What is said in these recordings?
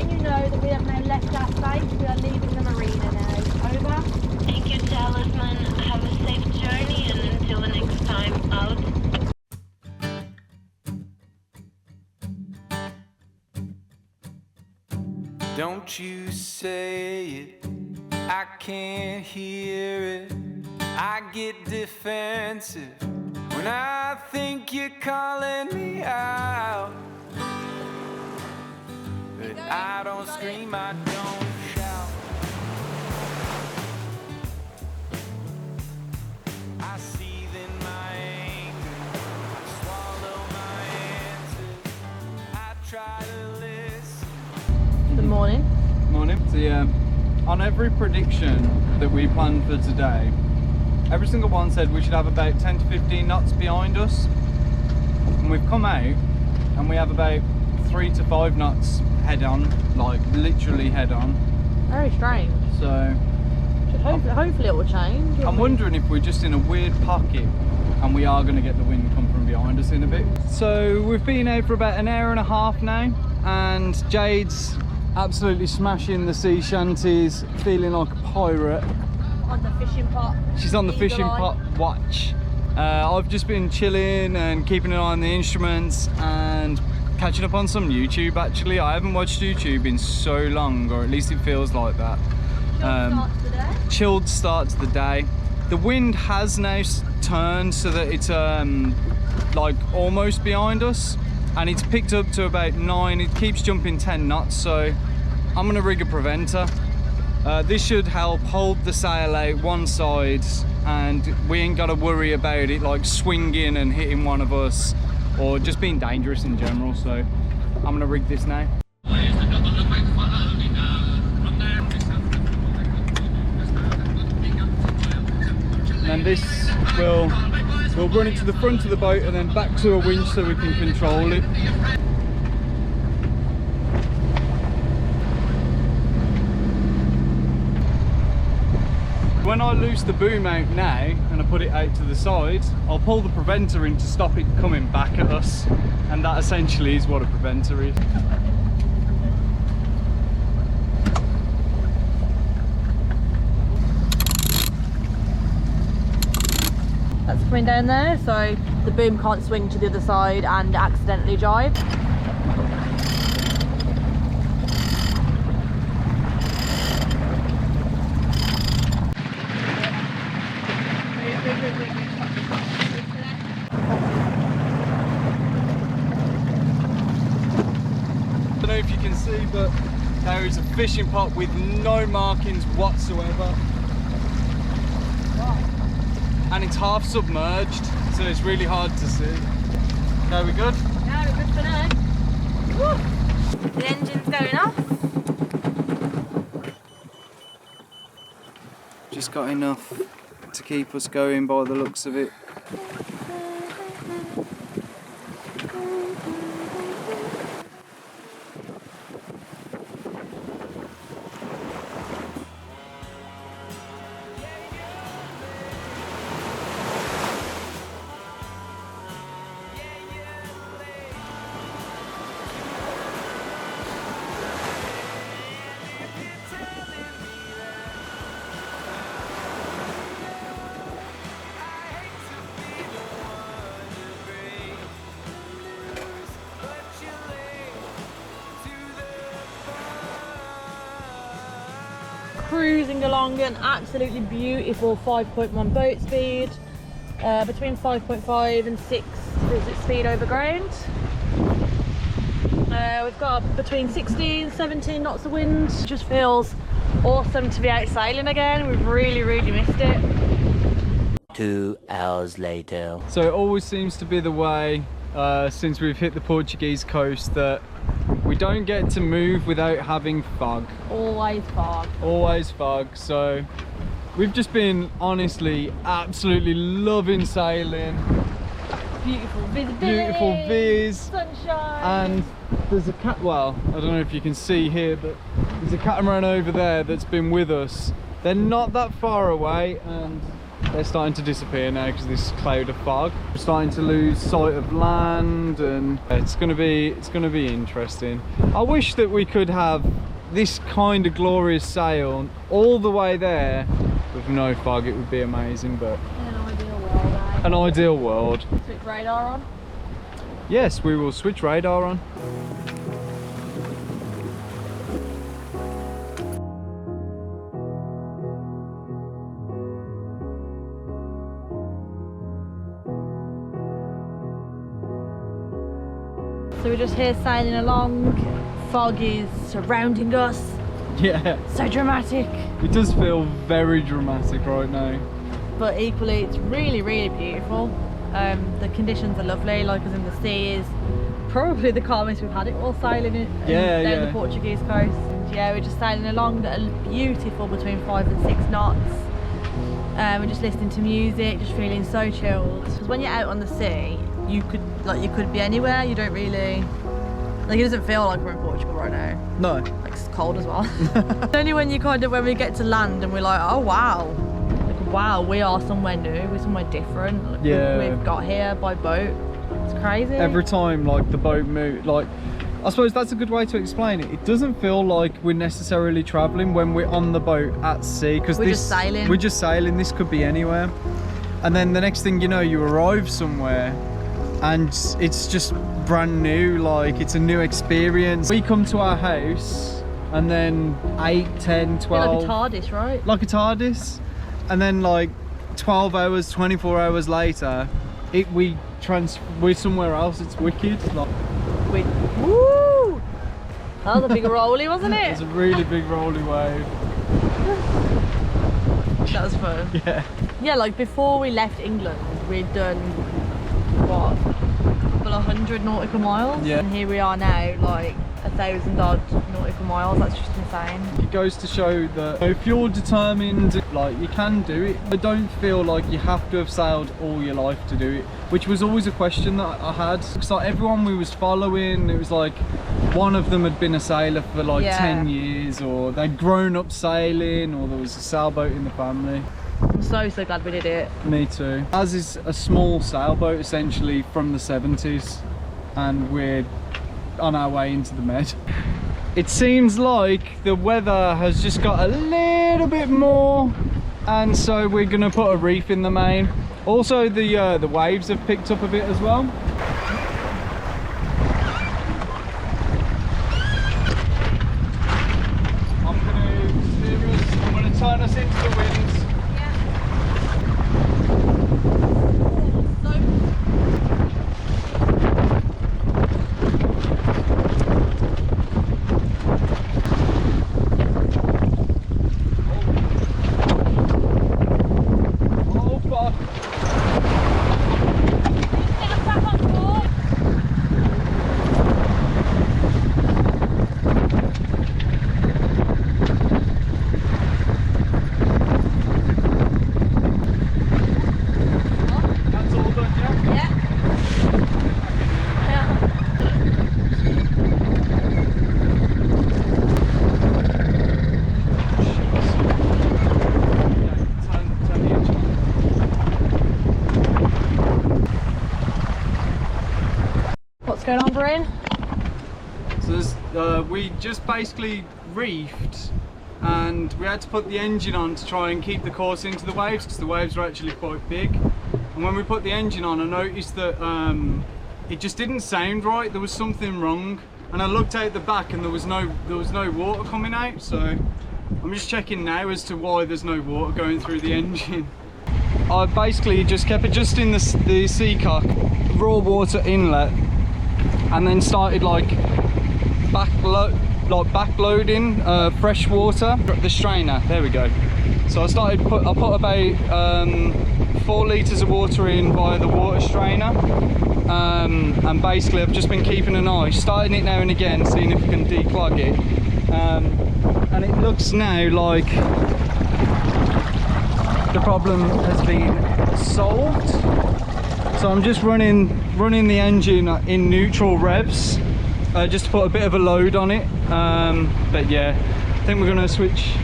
letting you know that we have now left our space. We are leaving the marina now. Over. Thank you, talisman. Have a safe journey and until the next time, out. Don't you say it, I can't hear it. I get defensive when I think you're calling me out. But I don't scream, I don't shout. I seethe in my anger, I swallow my answers, I try to listen. Good morning. Morning. So yeah, on every prediction that we planned for today, every single one said we should have about 10 to 15 knots behind us. And we've come out and we have about 3 to 5 knots head on, like literally head on. Very strange. So Hopefully it will change. I'm wondering if we're just in a weird pocket and we are going to get the wind come from behind us in a bit. So we've been out for about an hour and a half now, and Jade's absolutely smashing the sea shanties, feeling like a pirate. On the fishing pot. She's on the fishing pot watch. I've just been chilling and keeping an eye on the instruments and catching up on some YouTube. Actually, I haven't watched YouTube in so long, or at least it feels like that. Chilled start to the day. The wind has now turned so that it's like almost behind us, and it's picked up to about 9. It keeps jumping 10 knots, so I'm gonna rig a preventer. This should help hold the sail out one side, and we ain't gotta worry about it like swinging and hitting one of us, or just being dangerous in general. So I'm gonna rig this now. And then this will run it to the front of the boat and then back to a winch so we can control it. When I loose the boom out now and I put it out to the side, I'll pull the preventer in to stop it coming back at us, and that essentially is what a preventer is. That's coming down there, so the boom can't swing to the other side and accidentally jibe. I don't know if you can see, but there is a fishing pot with no markings whatsoever. And it's half submerged, so it's really hard to see. Okay, we good? Yeah, we're good for now. Woo! The engine's going off. Just got enough to keep us going by the looks of it. Cruising along an absolutely beautiful 5.1 boat speed, between 5.5 and 6 visit speed over ground. We've got between 16 and 17 knots of wind. It just feels awesome to be out sailing again. We've really missed it. 2 hours later. So it always seems to be the way since we've hit the Portuguese coast that we don't get to move without having fog. Always fog. Always fog. So we've just been honestly absolutely loving sailing. Beautiful visibility. Beautiful viz. Sunshine. And there's a cat, well, I don't know if you can see here, but there's a catamaran over there that's been with us. They're not that far away, and They're starting to disappear now because this cloud of fog. We're starting to lose sight of land, and it's gonna be interesting. I wish that we could have this kind of glorious sail all the way there with no fog. It would be amazing, but In an ideal world, eh? an ideal world. Switch radar on. Yes, we will switch radar on. So we're just here sailing along. Fog is surrounding us. Yeah, So dramatic. it does feel very dramatic right now. But equally, it's really, really beautiful. The conditions are lovely, like as in the sea is probably the calmest we've had it all sailing down the Portuguese coast. And yeah, we're just sailing along that are beautiful between 5 and 6 knots. We're just listening to music, just feeling so chilled. Because when you're out on the sea, you could be anywhere. You don't really, like, it doesn't feel like we're in Portugal right now. No. Like, it's cold as well. It's only when when we get to land and we're like, oh wow, like, wow, we are somewhere new, we're somewhere different. Like, Yeah. we've got here by boat. It's crazy. Every time like the boat moves, like, I suppose that's a good way to explain it. It doesn't feel like we're necessarily traveling when we're on the boat at sea, because We're just sailing. We're just sailing. This could be anywhere, and then the next thing you know, you arrive somewhere, and it's just brand new. Like, it's a new experience. We come to our house, and then 8, 10, 12. Like a TARDIS, right? Like a TARDIS, and then like 12 hours, 24 hours later, we're somewhere else. It's wicked. Like, Woo! That was a big rolly, wasn't it? it's a really big rolly wave. That was fun. Yeah. Yeah, like before we left England, we'd done what, a couple of 100 nautical miles. Yeah. And here we are now, like 1,000 odd nautical miles. That's just insane. It goes to show that if you're determined, like, you can do it. I don't feel like you have to have sailed all your life to do it, which was always a question that I had. Because like everyone we was following, it was like one of them had been a sailor for like 10 years, or they'd grown up sailing, or there was a sailboat in the family. I'm so glad we did it. Me too. As is a small sailboat essentially from the 70s, and we're on our way into the Med. It seems like the weather has just got a little bit more, and so we're gonna put a reef in the main. Also the waves have picked up a bit as well. I'm gonna steer us, I'm gonna turn us into the winds. What's going on, Bryn? So we just basically reefed, and we had to put the engine on to try and keep the course into the waves, because the waves were actually quite big. And when we put the engine on, I noticed that it just didn't sound right. There was something wrong, and I looked out the back and there was no water coming out. So I'm just checking now as to why there's no water going through the engine. I basically just kept adjusting the seacock, raw water inlet, and then started like backloading fresh water, the strainer. There we go. So I put about 4 litres of water in via the water strainer, and basically I've just been keeping an eye, starting it now and again, seeing if we can declog it, and it looks now like the problem has been solved. So I'm just running the engine in neutral revs, just to put a bit of a load on it. But yeah, I think we're going to switch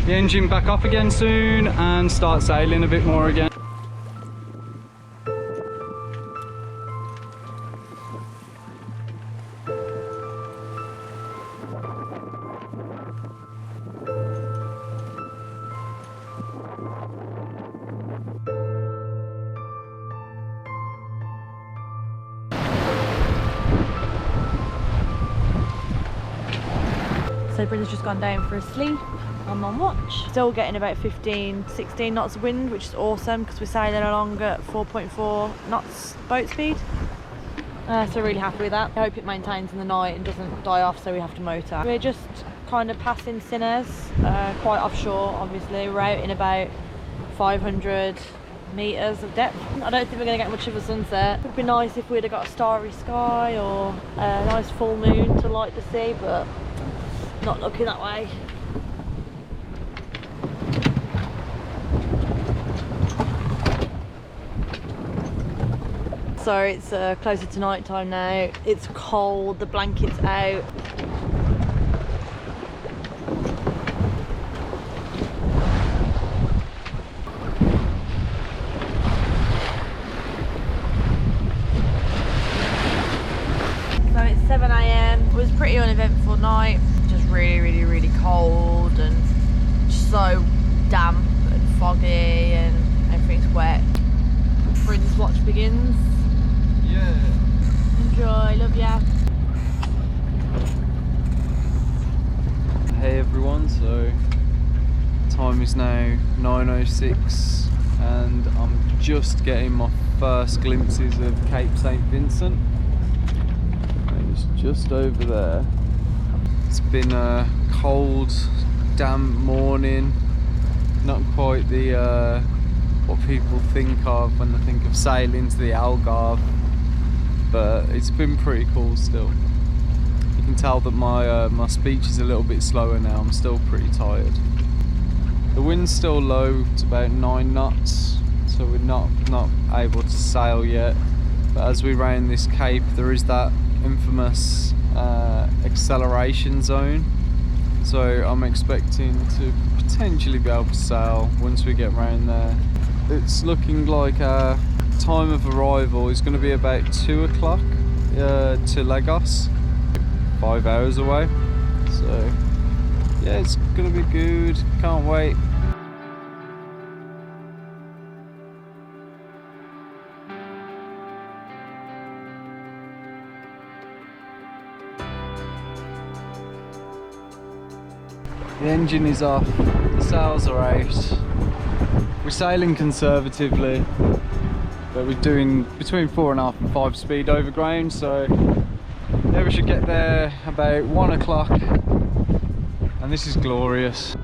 the engine back off again soon and start sailing a bit more again. So Britain's just gone down for a sleep. I'm on watch. Still getting about 15, 16 knots of wind, which is awesome because we're sailing along at 4.4 knots boat speed. So really happy with that. I hope it maintains in the night and doesn't die off, so we have to motor. We're just kind of passing Sinners, quite offshore obviously. We're out in about 500 metres of depth. I don't think we're going to get much of a sunset. It would be nice if we'd have got a starry sky or a nice full moon to light the sea, but not looking that way. So it's closer to night time now. It's cold, the blanket's out. So it's 7 AM. It was a pretty uneventful night. Just really cold and so damp and foggy and everything's wet. Britain's watch begins. Yeah. Enjoy, love ya. Hey everyone, so time is now 9:06 and I'm just getting my first glimpses of Cape St. Vincent. It's just over there. It's been a cold, damp morning. Not quite the what people think of when they think of sailing to the Algarve, but it's been pretty cool still. You can tell that my speech is a little bit slower now. I'm still pretty tired. The wind's still low, it's about 9 knots, so we're not able to sail yet. But as we round this cape, there is that infamous acceleration zone. So I'm expecting to potentially be able to sail once we get round there. It's looking like our time of arrival is going to be about 2 o'clock to Lagos, 5 hours away. So yeah, it's going to be good, can't wait. The engine is off, the sails are out. We're sailing conservatively, but we're doing between 4.5 and 5 speed over ground, so yeah, we should get there about 1 o'clock, and this is glorious.